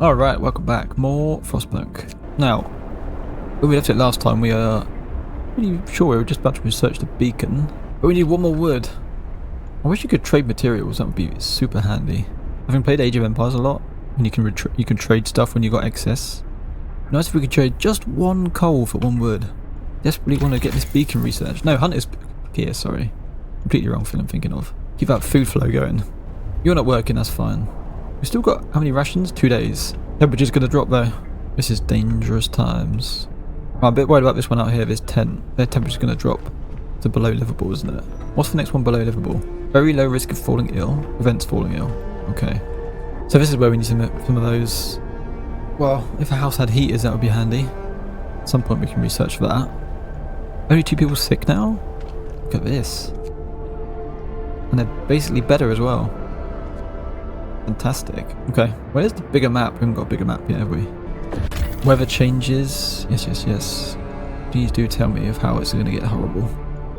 Alright, welcome back. More Frostpunk. Now, when we left it last time, we are pretty sure we were just about to research the beacon. But we need one more wood. I wish you could trade materials, that would be super handy. Having played Age of Empires a lot, and you can trade stuff when you got excess. Nice if we could trade just one coal for one wood. Desperately want to get this beacon researched. No, Hunter's gear, sorry. Completely wrong thing I'm thinking of. Keep that food flow going. You're not working, that's fine. We've still got, how many rations? 2 days. Temperature's going to drop though. This is dangerous times. I'm a bit worried about this one out here, this tent. Their temperature's going to drop to below livable, isn't it? What's the next one below livable? Very low risk of falling ill. Prevents falling ill. Okay. So this is where we need some of those. Well, if a house had heaters, that would be handy. At some point we can research for that. Only 2 people sick now? Look at this. And they're basically better as well. Fantastic. Okay, where's the bigger map? We haven't got a bigger map yet, have we? Weather changes. Yes. Please do tell me of how it's going to get horrible.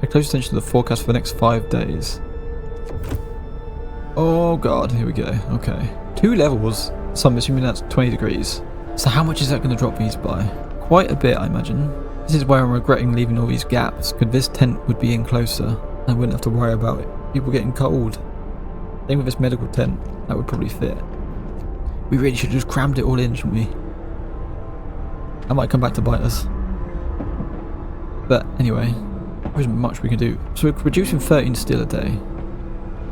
Pay close attention to the forecast for the next 5 days. Oh god, here we go. Okay. 2 levels. So I'm assuming that's 20 degrees. So how much is that going to drop these by? Quite a bit, I imagine. This is why I'm regretting leaving all these gaps, because this tent would be in closer. I wouldn't have to worry about it. People getting cold. Same with this medical tent. That would probably fit. We really should have just crammed it all in, shouldn't we? That might come back to bite us. But anyway, there isn't much we can do. So we're producing 13 steel a day.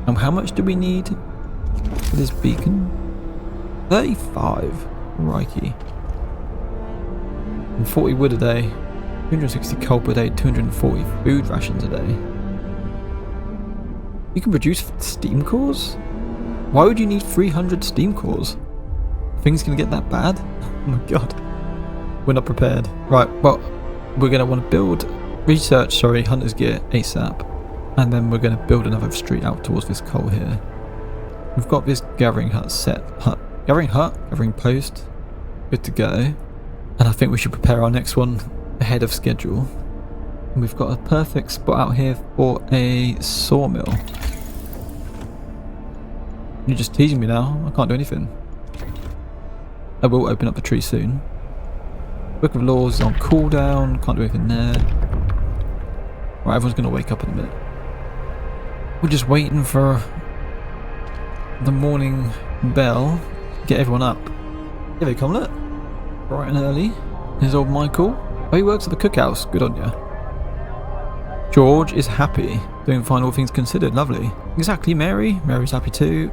And how much do we need for this beacon? 35. Crikey. And 40 wood a day. 260 coal per day. 240 food rations a day. You can produce steam cores? Why would you need 300 steam cores? Things gonna get that bad? Oh my god. We're not prepared. Right, well, we're gonna want to research Hunter's gear ASAP. And then we're gonna build another street out towards this coal here. We've got this gathering post. Good to go. And I think we should prepare our next one ahead of schedule. And we've got a perfect spot out here for a sawmill. You're just teasing me now. I can't do anything. I will open up the tree soon. Book of Laws is on cooldown. Can't do anything there. Right, everyone's going to wake up in a minute. We're just waiting for the morning bell. Get everyone up. Here they come, look. Bright and early. Here's old Michael. Oh, he works at the cookhouse. Good on ya. George is happy. Doing fine, all things considered. Lovely. Exactly, Mary. Mary's happy too.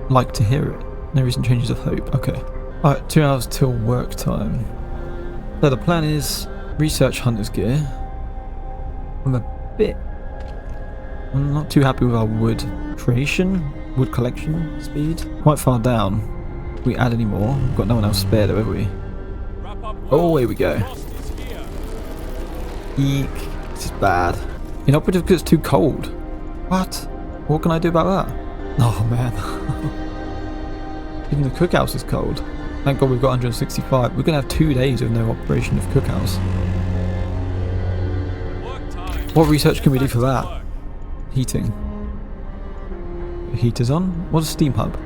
Like to hear it. No recent changes of hope. Okay. Alright, 2 hours till work time. So the plan is research Hunter's gear. I'm not too happy with our wood collection speed. Quite far down. If we add any more. We've got no one else spare though, have we? Oh, here we go. Eek. This is bad. Inoperative because it's too cold. What? What can I do about that? Oh man. Even the cookhouse is cold. Thank god we've got 165. We're going to have 2 days of no operation of cookhouse. What research can we do for that? Heating. The heater's on. What's a steam hub?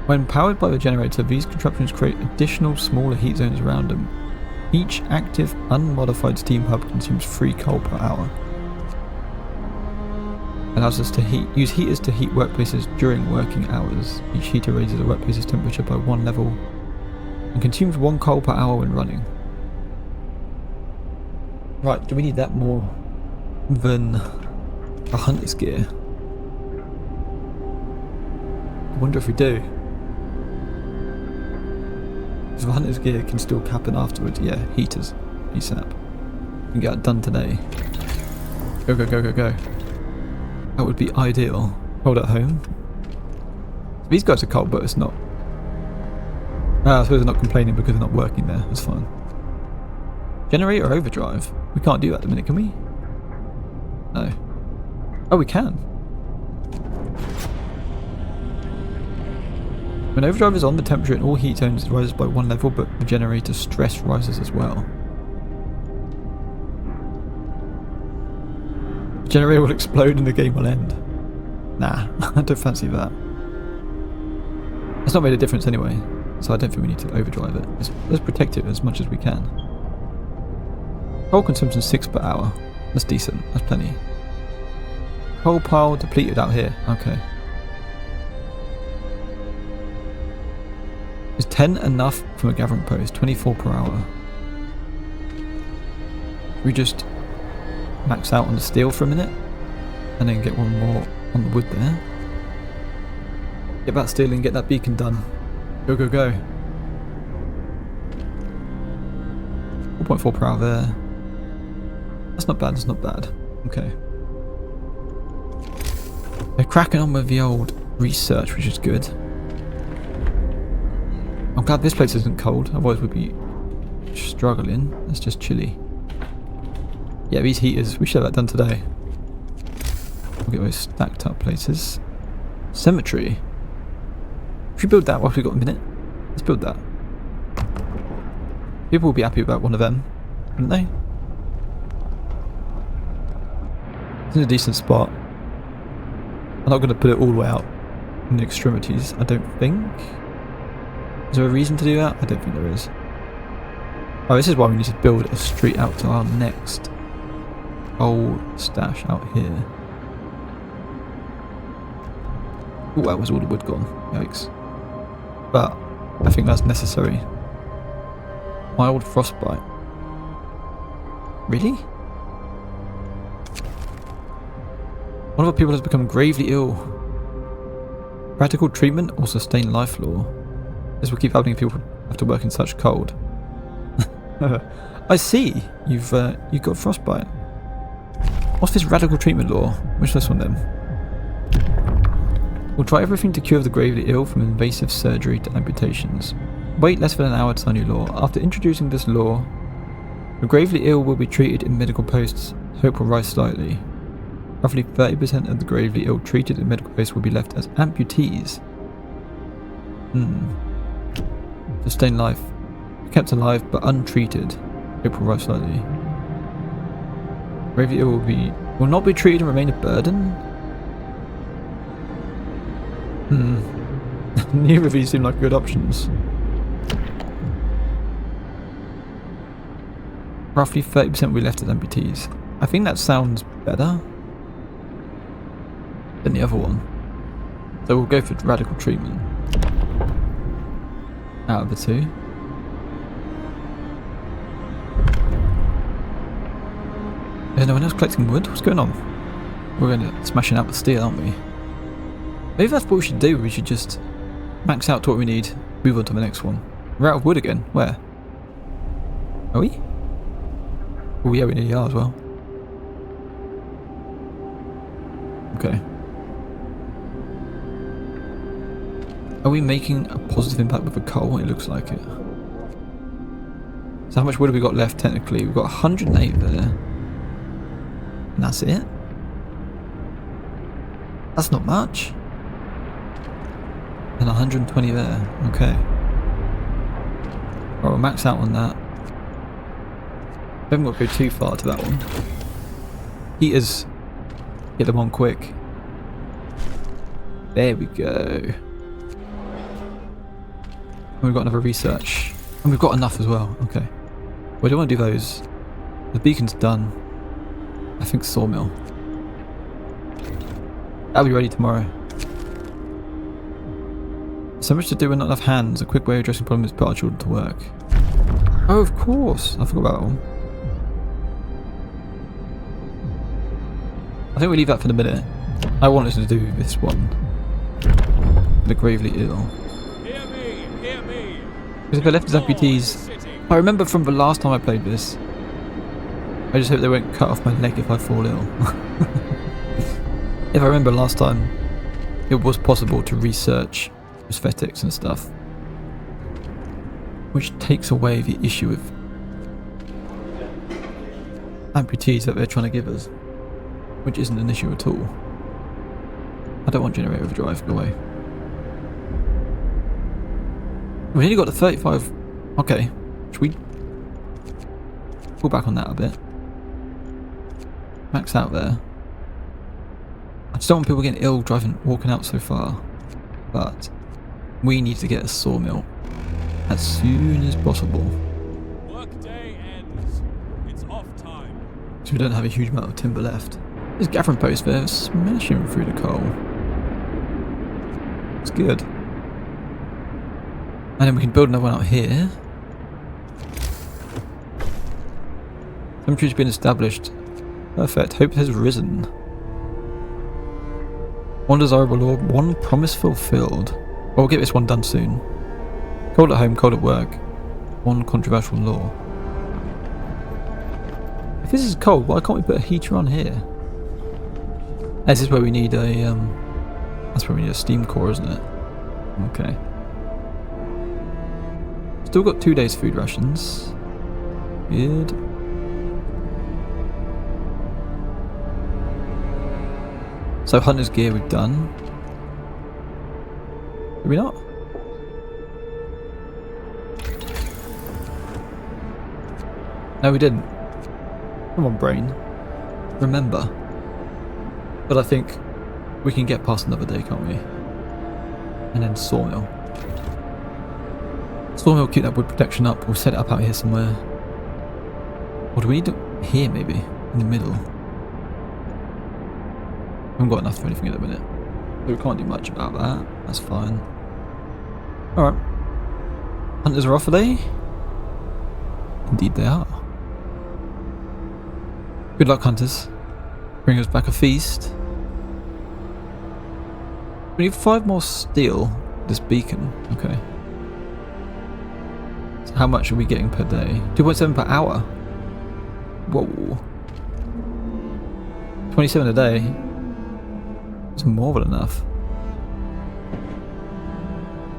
When powered by the generator, these contraptions create additional smaller heat zones around them. Each active, unmodified steam hub consumes 3 coal per hour. Allows us to use heaters to heat workplaces during working hours. Each heater raises a workplace's temperature by 1 level and consumes 1 coal per hour when running. Right, do we need that more than a Hunter's gear? I wonder if we do. Because the Hunter's gear can still cap in afterwards. Yeah, heaters. ASAP. We can get it done today. Go, go, go, go, go. That would be ideal. Hold at home. These guys are cold, but it's not. I suppose they're not complaining because they're not working there. That's fine. Generator overdrive. We can't do that at the minute, can we? No. Oh, we can. When overdrive is on, the temperature in all heat zones rises by 1 level, but the generator stress rises as well. The generator will explode and the game will end. Nah, I don't fancy that. It's not made a difference anyway. so I don't think we need to overdrive it. Let's protect it as much as we can. Coal consumption 6 per hour. That's decent. That's plenty. Coal pile depleted out here. Okay. Is 10 enough from a gathering post? 24 per hour. We just max out on the steel for a minute and then get one more on the wood there. Get that steel and get that beacon done. Go, go, go. 4.4 per hour there. That's not bad, that's not bad. Okay. They're cracking on with the old research, which is good. I'm glad this place isn't cold, otherwise we'd be struggling. It's just chilly. Yeah, these heaters, we should have that done today. We'll get those stacked up places. Cemetery. Should we build that whilst we've got a minute? Let's build that. People will be happy about one of them, wouldn't they? It's in a decent spot. I'm not going to put it all the way out in the extremities, I don't think. Is there a reason to do that? I don't think there is. Oh, this is why we need to build a street out to our next old stash out here. Oh, that was all the wood gone. Yikes. But I think that's necessary. Mild frostbite. Really? One of our people has become gravely ill. Radical treatment or sustained life law. This will keep happening if people have to work in such cold. I see. You've got frostbite. What's this radical treatment law? Which this one then? We'll try everything to cure the gravely ill, from invasive surgery to amputations. Wait less than an hour to sign new law. After introducing this law, the gravely ill will be treated in medical posts. Hope will rise slightly. Roughly 30% of the gravely ill treated in medical posts will be left as amputees. Sustain life. Kept alive but untreated. Hope will rise slightly. Gravely ill will not be treated and remain a burden? Neither of these seem like good options. Roughly 30% will be left as amputees. I think that sounds better than the other one. So we'll go for radical treatment. Out of the two. Is no one else collecting wood? What's going on? We're going to smashing out the steel, aren't we? Maybe that's what we should do. We should just max out to what we need, move on to the next one. We're out of wood again. Where? Are we? Oh yeah, we nearly are as well. Okay. Are we making a positive impact with the coal? It looks like it. So how much wood have we got left technically? We've got 108 there. And that's it? That's not much. And 120 there. Okay. Right, we'll max out on that. I haven't got to go too far to that one. Heaters. Get them on quick. There we go. And we've got another research. And we've got enough as well. Okay. We don't want to do those. The beacon's done. I think sawmill. That'll be ready tomorrow. So much to do and not enough hands. A quick way of addressing problems is put our children to work. Oh, of course. I forgot about that one. I think we leave that for the minute. I wanted to do this one. The gravely ill. Hear me, hear me. Because if I left as amputees, I remember from the last time I played this, I just hope they won't cut off my leg if I fall ill. If I remember last time, it was possible to research prosthetics and stuff, which takes away the issue of amputees that they're trying to give us, which isn't an issue at all. I don't want generator overdrive, go away. We only got the 35. Okay, should we pull back on that a bit? Max out there. I just don't want people getting ill walking out so far, but we need to get a sawmill as soon as possible. Workday ends. It's off time. So we don't have a huge amount of timber left. There's gathering post there, smashing through the coal. It's good. And then we can build another one out here. Temperature's been established. Perfect. Hope has risen. One desirable law, one promise fulfilled. Well, we'll get this one done soon. Cold at home, cold at work. One controversial law. If this is cold, why can't we put a heater on here? This is where we need a that's where we need a steam core, isn't it? Okay. Still got 2 days food rations. Good. So hunter's gear we've done. Did we not? No, we didn't. Come on, brain. Remember. But I think we can get past another day, can't we? And then sawmill. Sawmill, keep that wood protection up. We'll set it up out here somewhere. Or do we need it here, maybe? In the middle? We haven't got enough for anything at the minute. So we can't do much about that. That's fine. Alright. Hunters are off today? Indeed they are. Good luck, hunters. Bring us back a feast. We need 5 more steel. This beacon. Okay. So how much are we getting per day? 2.7 per hour. Whoa. 27 a day. It's more than enough.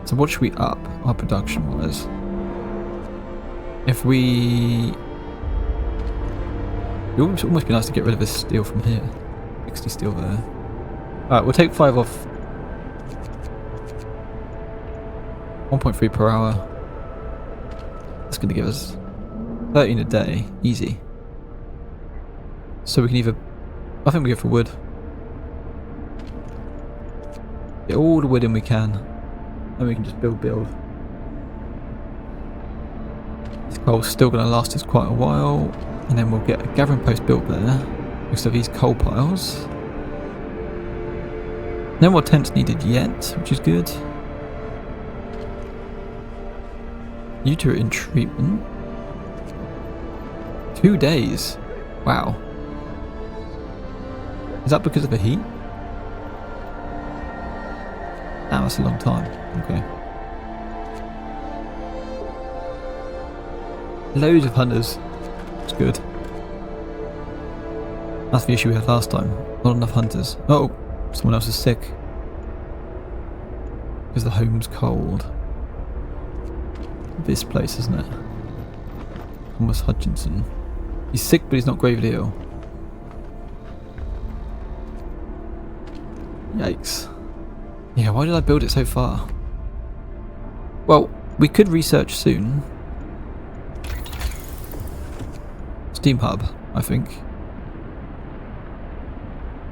So what should we up our production wise? If we... It would almost be nice to get rid of this steel from here. 60 steel there. Alright, we'll take 5 off. 1.3 per hour. That's going to give us 13 a day. Easy. So we can either... I think we go for wood. Get all the wood in we can. And we can just build. This coal's still going to last us quite a while. And then we'll get a gathering post built there. Next to these coal piles. No more tents needed yet, which is good. You two are in treatment. 2 days. Wow. Is that because of the heat? Damn, that's a long time. Okay. Loads of hunters. It's good. That's the issue we had last time. Not enough hunters. Oh, someone else is sick. Because the home's cold. This place, isn't it? Thomas Hutchinson. He's sick, but he's not gravely ill. Yikes. Yeah, why did I build it so far? Well, we could research soon. Steam hub, I think.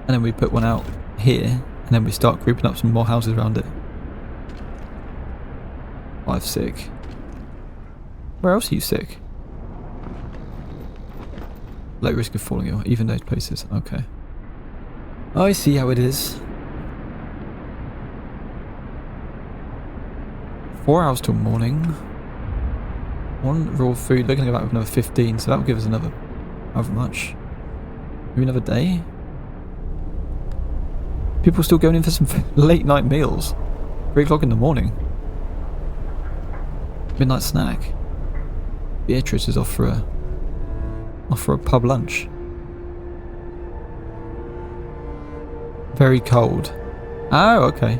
And then we put one out here, and then we start grouping up some more houses around it. 5 sick. Where else are you sick? Low risk of falling ill, even those places. Okay. I see how it is. 4 hours till morning. 1 raw food. They're going to go back with another 15, so that will give us another... However much? Maybe another day? People still going in for some late night meals. 3 o'clock in the morning. Midnight snack. Beatrice is off for a pub lunch. Very cold. Oh, okay.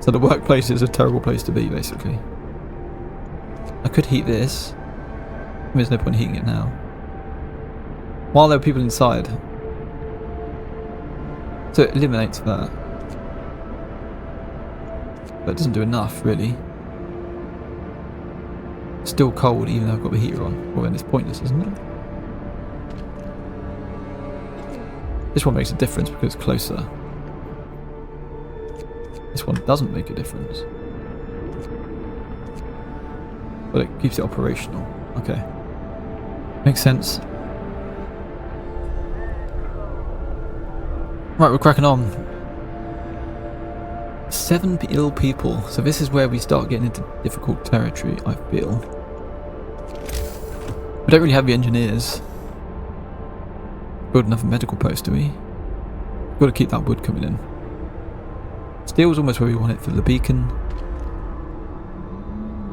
So the workplace is a terrible place to be, basically. I could heat this. There's no point in heating it now. While there are people inside. So it eliminates that. But it doesn't do enough, really. Still cold even though I've got the heater on. Well then it's pointless, isn't it? This one makes a difference because it's closer. This one doesn't make a difference. But it keeps it operational. Okay. Makes sense. Right, we're cracking on. 7 ill people. So this is where we start getting into difficult territory, I feel. We don't really have the engineers. Build another medical post, do we? We've got to keep that wood coming in. Steel's almost where we want it for the beacon.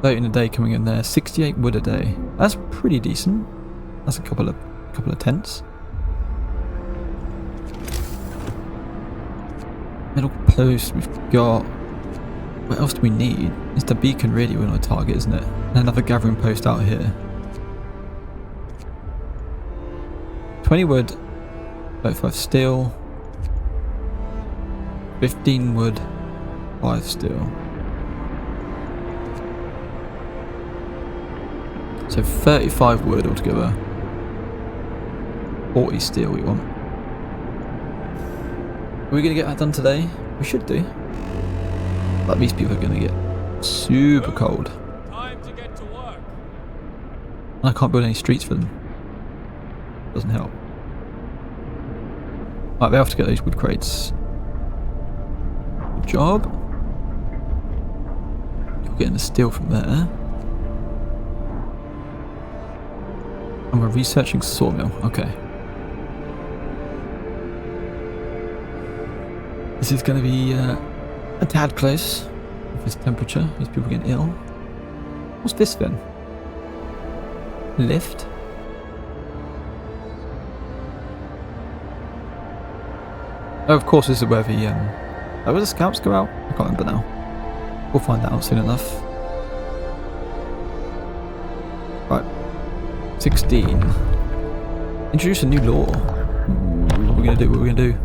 30 a day coming in there. 68 wood a day. That's pretty decent. That's a couple of tents. Medical post we've got. What else do we need? It's the beacon really we're on a target, isn't it? And another gathering post out here. 20 wood, 35 steel, 15 wood, 5 steel. So 35 wood altogether. 40 steel we want. Are we going to get that done today? We should do. But these people are going to get super cold. Time to get to work. And I can't build any streets for them. Doesn't help. Right, they have to get those wood crates. Good job. You're getting the steel from there. And we're researching sawmill. Okay. This is going to be a tad close with this temperature. These people getting ill. What's this then? Lift? Oh, of course, this is where the where the scouts go out. I can't remember now. We'll find that out soon enough. Right, 16. Introduce a new law. Ooh, what are we gonna do? What are we gonna do?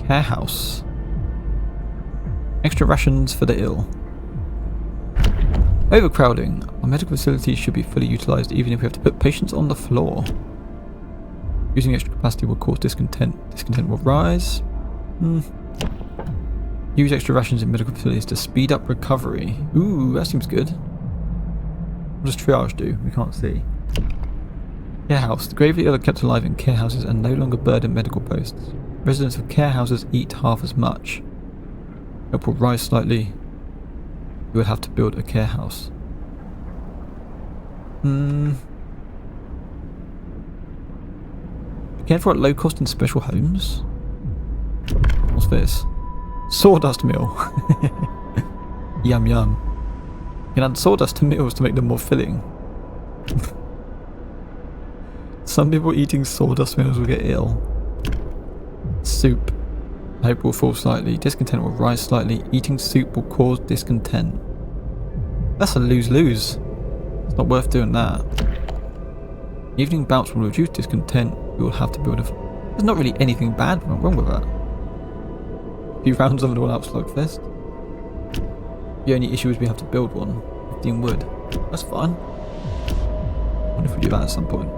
Care house. Extra rations for the ill. Overcrowding. Our medical facilities should be fully utilised even if we have to put patients on the floor. Using extra capacity will cause discontent. Discontent will rise. Use extra rations in medical facilities to speed up recovery. Ooh, that seems good. What does triage do? We can't see. Care house. The gravely ill are kept alive in care houses and no longer burden medical posts. Residents of care houses eat half as much. Hope will rise slightly. You would have to build a care house. Cared for at low cost in special homes. What's this? Sawdust mill. Yum yum. You can add sawdust to meals to make them more filling. Some people eating sawdust meals will get ill. Soup. Hope will fall slightly. Discontent will rise slightly. Eating soup will cause discontent. That's a lose-lose. It's not worth doing that. Evening bouts will reduce discontent. We will have to build a... There's not really anything bad wrong with that. A few rounds of an all-out slugfest. The only issue is we have to build one. 15 wood. That's fine. I wonder if we do that at some point.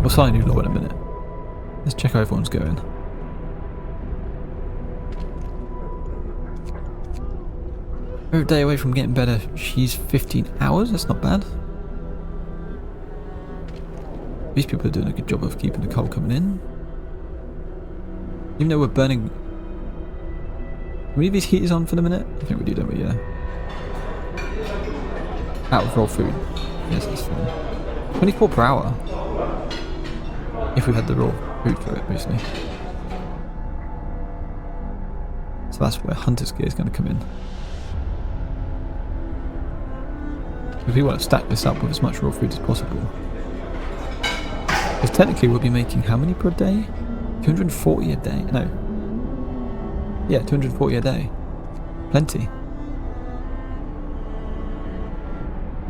We'll sign a new law in a minute. Let's check how everyone's going. We're a day away from getting better. She's 15 hours? That's not bad. These people are doing a good job of keeping the coal coming in. Even though we're burning... Can we leave these heaters on for the minute? I think we do, don't we? Yeah. Out of raw food. Yes, that's fine. 24 per hour. If we had the raw food for it, basically. So that's where hunter's gear is going to come in. If we want to stack this up with as much raw food as possible. Because technically we'll be making how many per day? 240 a day? No. Yeah, 240 a day. Plenty.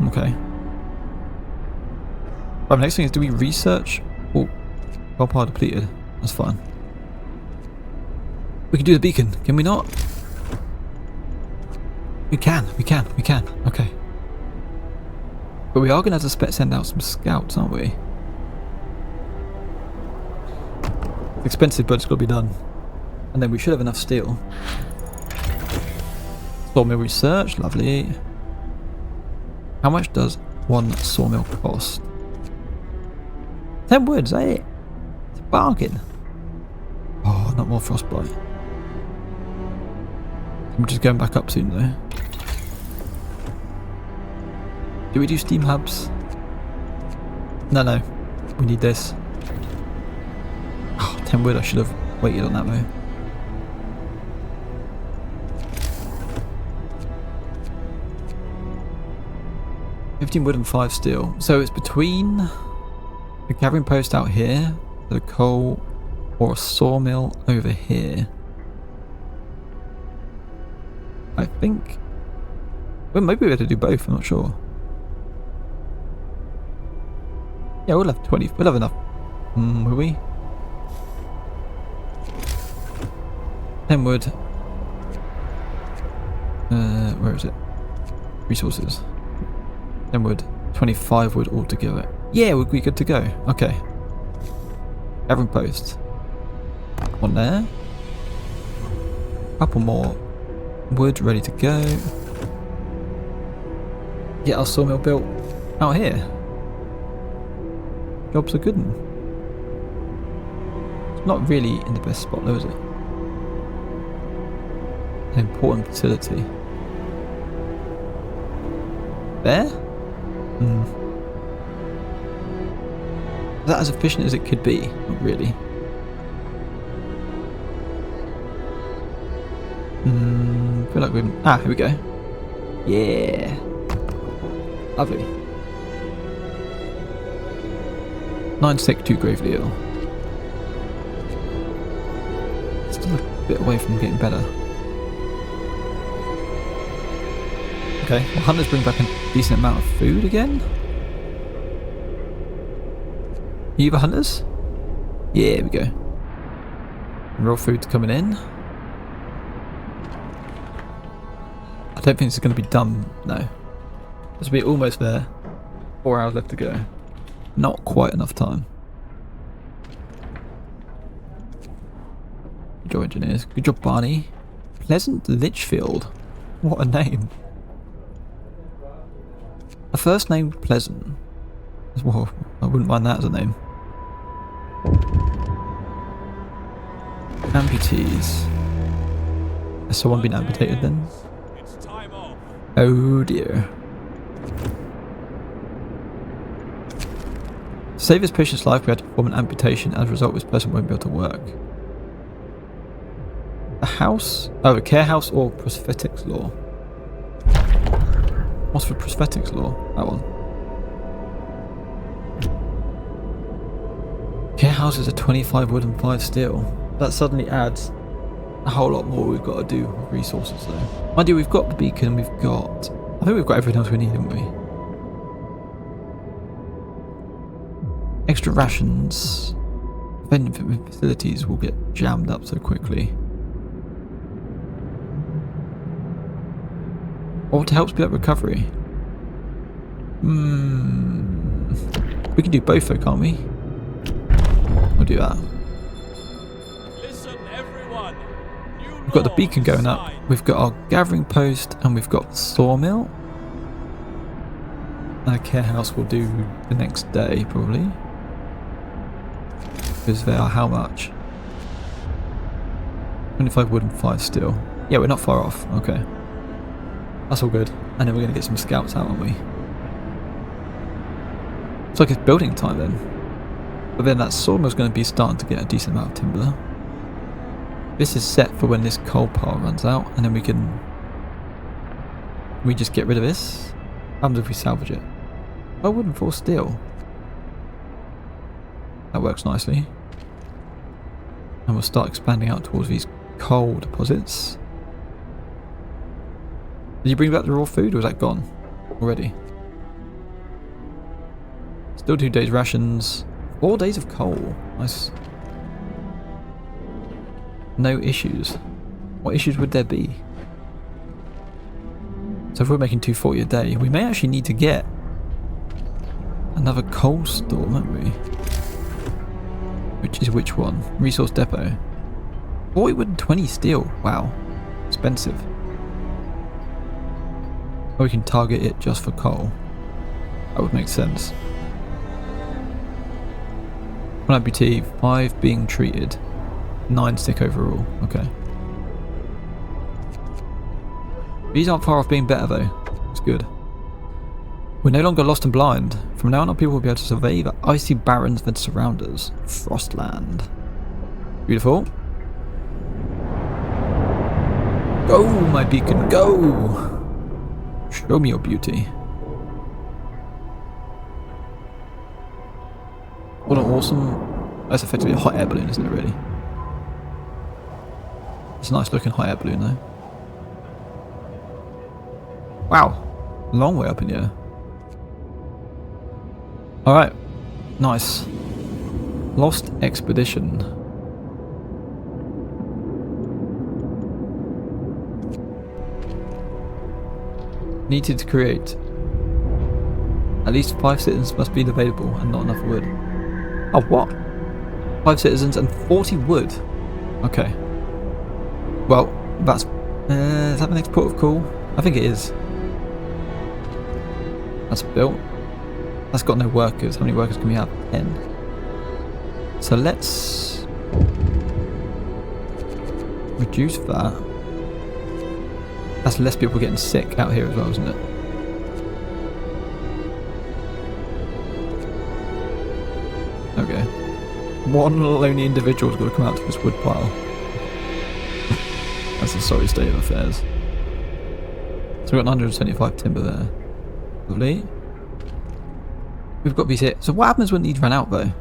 Okay. Right, next thing is, do we research? Oh, well power depleted. That's fine. We can do the beacon, can we not? We can. Okay. But we are going to have to send out some scouts, aren't we? It's expensive, but it's got to be done. And then we should have enough steel. Sawmill research, lovely. How much does one sawmill cost? 10 wood, is that it? It's a bargain. Oh, not more frostbite. I'm just going back up soon though. Do we do steam hubs? No. We need this. Oh, 10 wood, I should have waited on that though. $15 wood and 5 steel. So it's between the gathering post out here, the coal, or a sawmill over here. I think. Well, maybe we have to do both, I'm not sure. Yeah, we'll have 20. We'll have enough. Will we? 10 wood. Where is it? Resources. 10 wood. 25 wood altogether. Yeah, we'll be good to go. Okay. Gathering post. One there. Couple more wood ready to go. Get our sawmill built out here. Job's a good one. It's not really in the best spot though, is it? An important facility. There? Is that as efficient as it could be? Not really. I feel like we're... Ah, here we go. Yeah. Lovely. 962 gravely ill. Still a bit away from getting better. Okay, well, hunters bring back a decent amount of food again. You the hunters? Yeah, here we go. Raw food's coming in. I don't think this is going to be done, no. This will be almost there. 4 hours left to go. Not quite enough time. Good job, engineers. Good job, Barney. Pleasant Litchfield. What a name. A first name Pleasant. Well, I wouldn't mind that as a name. Amputees. Has someone been amputated then? It's time off. Oh dear. To save this patient's life, we had to perform an amputation. As a result, this person won't be able to work. A house? Oh, a care house or prosthetics law? What's for prosthetics law? That one. Care houses are 25 wood and 5 steel. That suddenly adds a whole lot more we've got to do with resources though. Mind you, we've got the beacon, we've got... I think we've got everything else we need, haven't we? Extra rations. Vending facilities will get jammed up so quickly. Or to help speed up recovery. We can do both though, can't we? We'll do that. Listen, everyone. We've got the beacon going up. We've got our gathering post, and we've got the sawmill. And a care house will do the next day, probably. Because they are how much? 25 wood and 5 steel. Yeah, we're not far off. Okay. That's all good. And then we're going to get some scouts out, aren't we? It's like it's building time then. But then that sawmill's going to be starting to get a decent amount of timber. This is set for when this coal pile runs out, and then we can... We just get rid of this? What happens if we salvage it? 5 wood and 4 steel. That works nicely. And we'll start expanding out towards these coal deposits. Did you bring back the raw food, or is that gone already? Still 2 days rations. 4 days of coal. Nice. No issues. What issues would there be? So if we're making 240 a day, we may actually need to get another coal store, won't we? Which is which one? Resource depot. 40 wood and 20 steel. Wow. Expensive. Or we can target it just for coal. That would make sense. 1 amputee, 5 being treated, 9 sick overall. Okay. These aren't far off being better though. It's good. We're no longer lost and blind. From now on, people will be able to survey the icy barrens that surround us. Frostland. Beautiful. Go, my beacon, go! Show me your beauty. What an awesome... That's effectively a hot air balloon, isn't it, really? It's a nice looking hot air balloon, though. Wow. Long way up in the air. Alright. Nice. Lost Expedition. Needed to create. At least 5 citizens must be available and not enough wood. Oh, what? 5 citizens and 40 wood. Okay. Well, that's... is that the next port of call? I think it is. That's built. That's got no workers. How many workers can we have? 10. So let's... reduce that. That's less people getting sick out here as well, isn't it? Okay. One lonely individual's got to come out to this wood pile. That's a sorry state of affairs. So we've got 175 timber there. Lovely. We've got these here. So what happens when these run out though?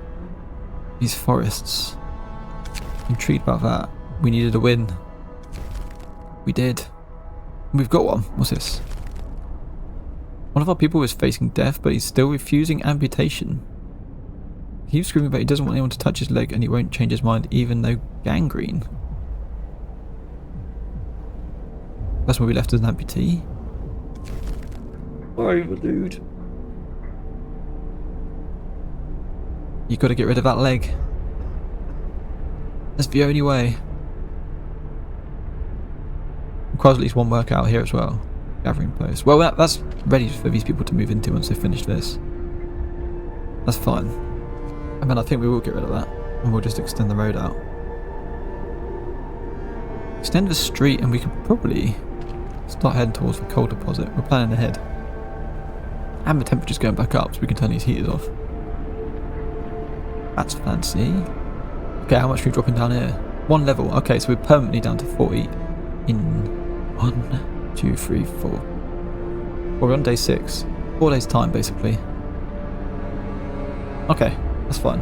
These forests. Intrigued about that. We needed a win. We did. We've got one. What's this? One of our people is facing death, but he's still refusing amputation. He keeps screaming, but he doesn't want anyone to touch his leg, and he won't change his mind, even though gangrene. That's where we left as an amputee. Over, dude. You got to get rid of that leg. That's the only way. Requires at least 1 workout here as well. Gathering post. Well, that's ready for these people to move into once they finish this. That's fine. I mean, I think we will get rid of that. And we'll just extend the road out. Extend the street and we could probably start heading towards the coal deposit. We're planning ahead. And the temperature's going back up so we can turn these heaters off. That's fancy. Okay, how much are we dropping down here? 1 level. Okay, so we're permanently down to 40 in 1, 2, 3, 4. Well, we're on day 6. 4 days time, basically. Okay, that's fine.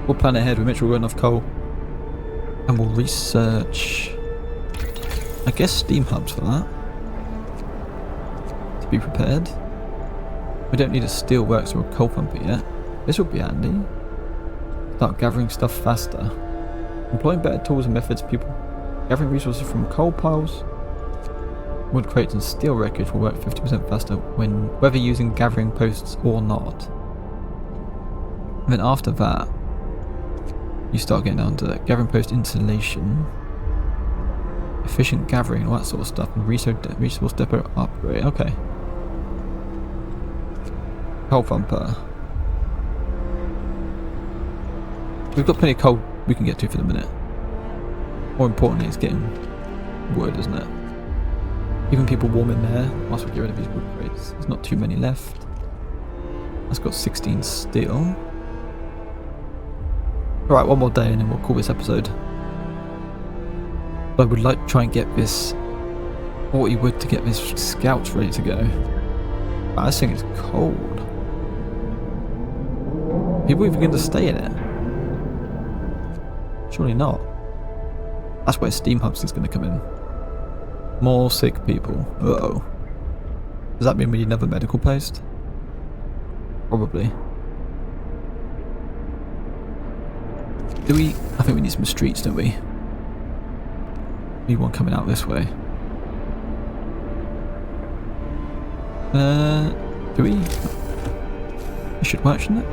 We'll plan ahead. We'll make sure we've got enough coal. And we'll research... I guess steam hubs for that. To be prepared. We don't need a steel works or a coal pumper yet. This will be handy. Start gathering stuff faster. Employing better tools and methods, people gathering resources from coal piles, wood crates and steel wreckage will work 50% faster whether using gathering posts or not. And then after that, you start getting down to gathering post installation, efficient gathering, all that sort of stuff, and resource depot upgrade. Okay. Coal pumper. We've got plenty of coal we can get to for the minute. More importantly, it's getting wood, isn't it? Even people warm in there whilst we get rid of these wood crates. There's not too many left. That's got 16 steel. Alright, 1 more day and then we'll call this episode. But I would like to try and get this 40 wood to get this scouts ready to go. But I think it's cold. People even going to stay in it? Surely not. That's where steam hubs is going to come in. More sick people. Uh-oh. Does that mean we need another medical post? Probably. Do we? I think we need some streets, don't we? Need one coming out this way. Do we? It should work, shouldn't it?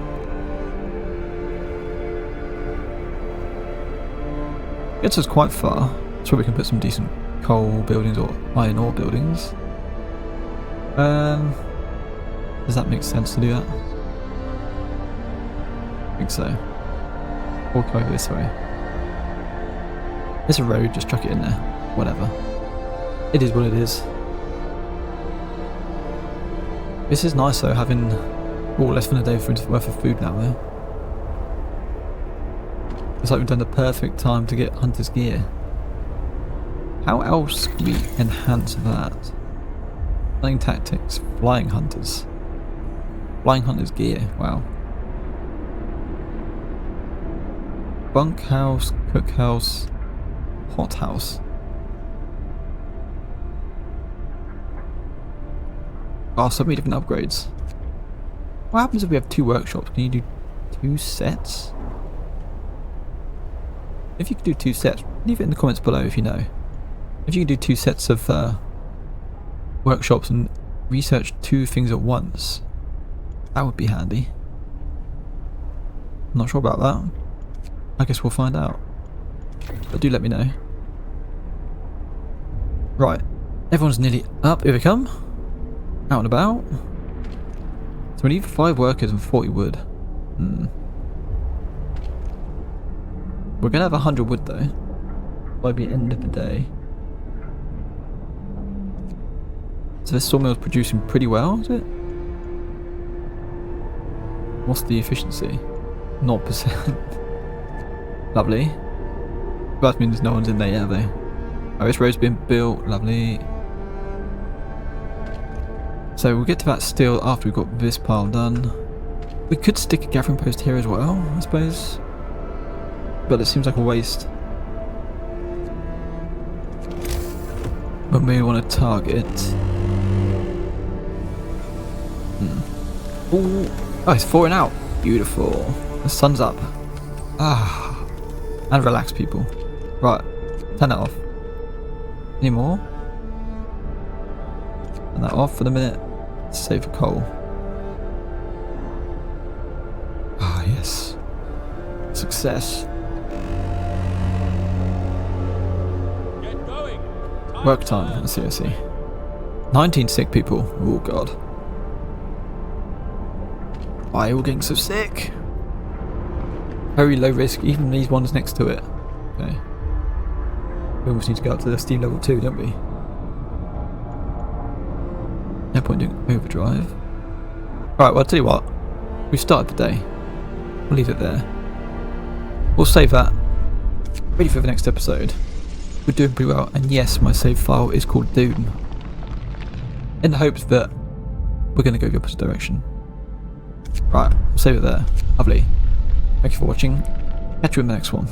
Gets us quite far, so we can put some decent coal buildings or iron ore buildings. Does that make sense to do that? I think so. Or can I go this way? It's a road, just chuck it in there. Whatever. It is what it is. This is nice though, having less than a day worth of food now though. It's like we've done the perfect time to get Hunter's gear. How else can we enhance that? Flying tactics, flying hunters. Flying hunters gear, wow. Bunkhouse, cookhouse, hothouse. Oh, so many different upgrades. What happens if we have 2 workshops? Can you do 2 sets? If you could do 2 sets, leave it in the comments below if you know. If you can do 2 sets of workshops and research 2 things at once, that would be handy. I'm not sure about that. I guess we'll find out. But do let me know. Right, everyone's nearly up. Here we come. Out and about. So we need 5 workers and 40 wood. We're gonna have 100 wood though by the end of the day. So this sawmill's producing pretty well, is it? What's the efficiency? 0%. Lovely. That means no one's in there yet, have they? Oh, this road's been built. Lovely. So we'll get to that still after we've got this pile done. We could stick a gathering post here as well, I suppose. But it seems like a waste. When we want to target. Ooh. Oh, it's thawing out. Beautiful. The sun's up. Ah. And relax, people. Right. Turn that off. Any more? Turn that off for the minute. Save for coal. Ah, yes. Success. Get going. Work time. I see. 19 sick people. Oh, God. Why are you all getting so sick? Very low risk, even these ones next to it. Okay. We almost need to go up to the steam level 2, don't we? No point doing overdrive. Alright, well, I'll tell you what. We've started the day. We'll leave it there. We'll save that. Ready for the next episode. We're doing pretty well. And yes, my save file is called Doom. In the hopes that we're going to go the opposite direction. Right, we'll save it there. Lovely. Thank you for watching. Catch you in the next one.